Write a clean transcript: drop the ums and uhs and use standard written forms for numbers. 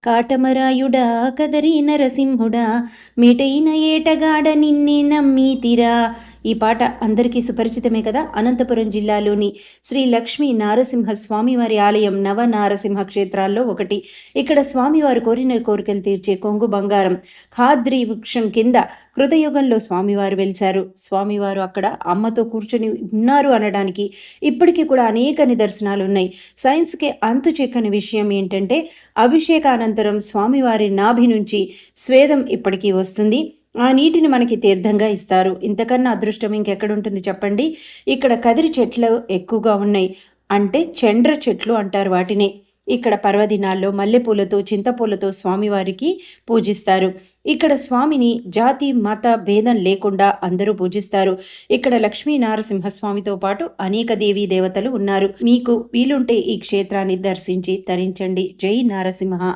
కాటమరాయుడా కదరి నరసింహుడా మేటైన ఏటగాడ నిన్నే నమ్మీతిరా. ఈ పాట అందరికీ సుపరిచితమే కదా. అనంతపురం జిల్లాలోని శ్రీ లక్ష్మీ నారసింహ స్వామివారి ఆలయం నవ నారసింహ క్షేత్రాల్లో ఒకటి. ఇక్కడ స్వామివారు కోరిన కోరికలు తీర్చే కొంగు బంగారం ఖాద్రి వృక్షం కింద కృతయుగంలో స్వామివారు వెలిశారు. స్వామివారు అక్కడ అమ్మతో కూర్చొని ఉన్నారు అనడానికి ఇప్పటికీ కూడా అనేక నిదర్శనాలు ఉన్నాయి. సైన్స్కి అంతు చిక్కని విషయం ఏంటంటే అభిషేకానంతరం స్వామివారి నాభి నుంచి స్వేదం ఇప్పటికీ వస్తుంది. ఆ నీటిని మనకి తీర్థంగా ఇస్తారు. ఇంతకన్నా అదృష్టం ఇంకెక్కడుంటుంది చెప్పండి. ఇక్కడ కదిరి చెట్లు ఎక్కువగా ఉన్నాయి. అంటే చెండ్ర చెట్లు అంటారు వాటిని. ఇక్కడ పర్వదినాల్లో మల్లెపూలతో చింతపూలతో స్వామివారికి పూజిస్తారు. ఇక్కడ స్వామిని జాతి మత భేదం లేకుండా అందరూ పూజిస్తారు. ఇక్కడ లక్ష్మీ నారసింహస్వామితో పాటు అనేక దేవీ దేవతలు ఉన్నారు. మీకు వీలుంటే ఈ క్షేత్రాన్ని దర్శించి తరించండి. జై నారసింహ.